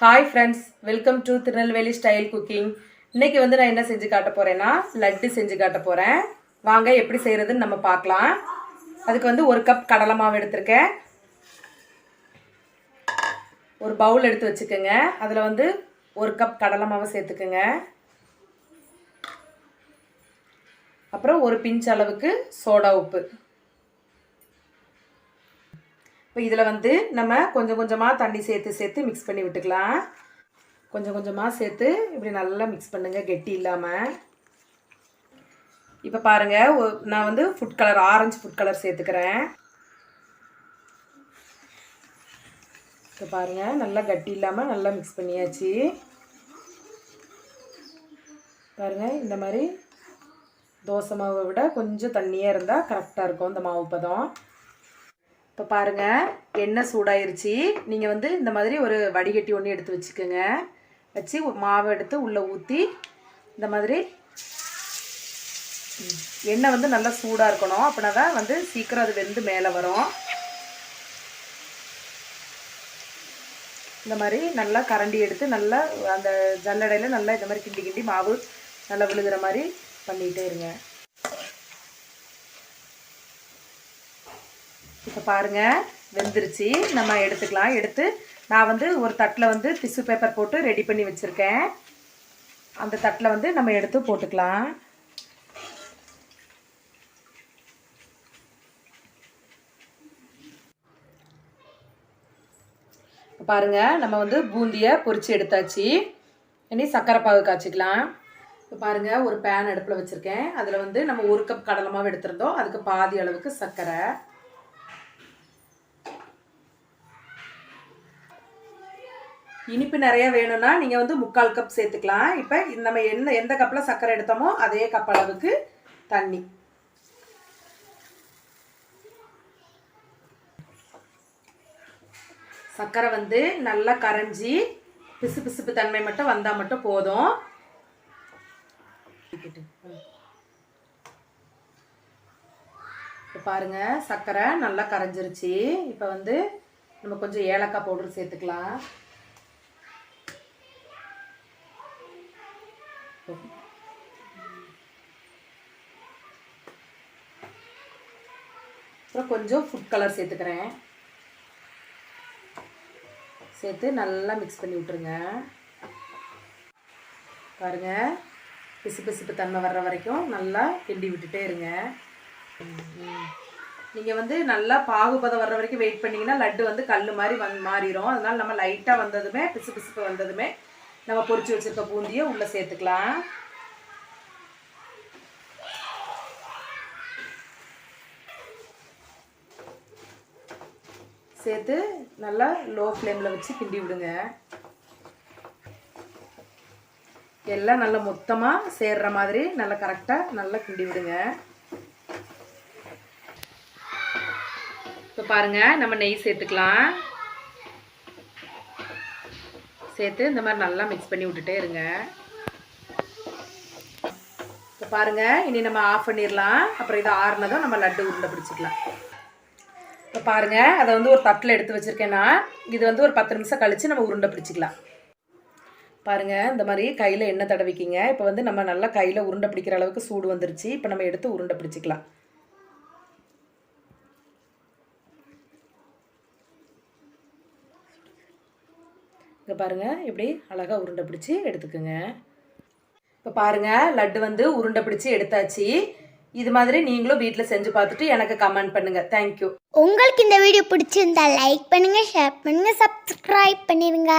Hi friends, welcome to Tirunelveli style cooking. இன்றைக்கி வந்து நான் என்ன செஞ்சு காட்ட போகிறேன்னா லட்டு செஞ்சு காட்ட போகிறேன். வாங்க எப்படி செய்கிறதுன்னு நம்ம பார்க்கலாம். அதுக்கு வந்து 1 கப் கடலை மாவு எடுத்திருக்கேன். ஒரு பவுல் எடுத்து வச்சுக்கோங்க. அதில் வந்து 1 கப் கடலை மாவு சேர்த்துக்குங்க. அப்புறம் ஒரு பிஞ்ச் அளவுக்கு சோடா உப்பு. இப்போ இதில் வந்து நம்ம கொஞ்சம் கொஞ்சமாக தண்ணி சேர்த்து மிக்ஸ் பண்ணி விட்டுக்கலாம். கொஞ்சம் கொஞ்சமாக சேர்த்து இப்படி நல்லா மிக்ஸ் பண்ணுங்கள், கெட்டி இல்லாமல். இப்போ பாருங்கள், நான் வந்து ஆரஞ்சு ஃபுட் கலர் சேர்த்துக்கிறேன். இப்போ பாருங்கள், நல்லா கட்டி இல்லாமல் நல்லா மிக்ஸ் பண்ணியாச்சு. பாருங்கள், இந்த மாதிரி தோசை மாவை விட கொஞ்சம் தண்ணியாக இருந்தால் கரெக்டாக இருக்கும் இந்த மாவு பதம். இப்போ பாருங்கள், எண்ணெய் சூடாயிருச்சு. நீங்கள் வந்து இந்த மாதிரி ஒரு வடிகட்டி ஒன்று எடுத்து வச்சுக்கோங்க. வச்சு மாவை எடுத்து உள்ளே ஊற்றி இந்த மாதிரி எண்ணெய் வந்து நல்லா சூடாக இருக்கணும். அப்படின்னா தான் வந்து சீக்கிரம் அது வெந்து மேலே வரும். இந்த மாதிரி நல்லா கரண்டி எடுத்து நல்லா அந்த ஜல்லடையில் நல்லா இந்த மாதிரி கிண்டி கிண்டி மாவு நல்லா விழுகிற மாதிரி பண்ணிகிட்டே இருங்க. இப்போ பாருங்கள், வெந்துருச்சு. நம்ம எடுத்துக்கலாம். எடுத்து நான் வந்து ஒரு தட்டில் வந்து டிஷ்யூ பேப்பர் போட்டு ரெடி பண்ணி வச்சுருக்கேன். அந்த தட்டில் வந்து நம்ம எடுத்து போட்டுக்கலாம். பாருங்கள், நம்ம வந்து பூந்தியை பொரித்து எடுத்தாச்சு. இனி சர்க்கரை பாகு காய்ச்சிக்கலாம். இப்போ பாருங்கள், ஒரு பேன் அடுப்பில் வச்சுருக்கேன். அதில் வந்து நம்ம 1 கப் கடலை மாவு எடுத்திருந்தோம். அதுக்கு பாதி அளவுக்கு சர்க்கரை. இனிப்பு நிறைய வேணும்னா நீங்கள் வந்து 3/4 கப் சேர்த்துக்கலாம். இப்போ நம்ம எந்த கப்பில் சர்க்கரை எடுத்தோமோ அதே கப் அளவுக்கு தண்ணி. சர்க்கரை வந்து நல்லா கரைஞ்சி பிசுபிசுப்பு தன்மை மட்டும் வந்தால் மட்டும் போதும். இப்போ பாருங்கள், சர்க்கரை நல்லா கரைஞ்சிருச்சு. இப்போ வந்து நம்ம கொஞ்சம் ஏலக்காய் பவுடர் சேர்த்துக்கலாம். அப்புறம் கொஞ்சம் ஃபுட் கலர் சேர்த்துக்கிறேன். சேர்த்து நல்லா மிக்ஸ் பண்ணி விட்டுருங்க. பாருங்கள், பிசுபிசுப்பு தன்மை வர்ற வரைக்கும் நல்லா கிண்டி விட்டுட்டே இருங்க. நீங்கள் வந்து நல்லா பாகுபதம் வர்ற வரைக்கும் வெயிட் பண்ணிங்கன்னா லட்டு வந்து கல் மாதிரி மாறிடும். அதனால் நம்ம லைட்டாக வந்ததுமே பிசுபிசுப்பு வந்ததுமே நம்ம பொரிச்சு வச்சுருக்க பூந்தியை உள்ளே சேர்த்துக்கலாம். சேர்த்து நல்லா லோ ஃப்ளேமில் வச்சு கிண்டி விடுங்க. எல்லாம் நல்லா மொத்தமாக சேர்ற மாதிரி நல்லா கரெக்டாக நல்லா கிண்டி விடுங்க. இப்போ பாருங்கள், நம்ம நெய் சேர்த்துக்கலாம். சேர்த்து இந்த மாதிரி நல்லா மிக்ஸ் பண்ணி விட்டுட்டே இருங்க. இப்போ பாருங்கள், இனி நம்ம ஆஃப் பண்ணிடலாம். அப்புறம் இதை ஆறுனதும் நம்ம லட்டு உருண்டை பிடிச்சிக்கலாம். இப்போ பாருங்கள், அதை வந்து ஒரு தட்டில் எடுத்து வச்சுருக்கேன்னா இது வந்து ஒரு 10 நிமிஷம் கழித்து நம்ம உருண்டை பிடிச்சிக்கலாம். பாருங்கள், இந்த மாதிரி கையில் எண்ணெய் தடவிக்கிங்க. இப்போ வந்து நம்ம நல்லா கையில் உருண்டை பிடிக்கிற அளவுக்கு சூடு வந்துருச்சு. இப்போ நம்ம எடுத்து உருண்டை பிடிச்சிக்கலாம். இங்கே பாருங்கள், இப்படி அழகாக உருண்டை பிடிச்சி எடுத்துக்கோங்க. இப்போ பாருங்கள், லட்டு வந்து உருண்டை பிடிச்சி எடுத்தாச்சு. இது மாதிரி நீங்களும் வீட்டில் செஞ்சு பார்த்துட்டு எனக்கு கமெண்ட் பண்ணுங்கள். தேங்க்யூ. உங்களுக்கு இந்த வீடியோ பிடிச்சிருந்தா லைக் பண்ணுங்கள், ஷேர் பண்ணுங்கள், சப்ஸ்கிரைப் பண்ணிடுங்க.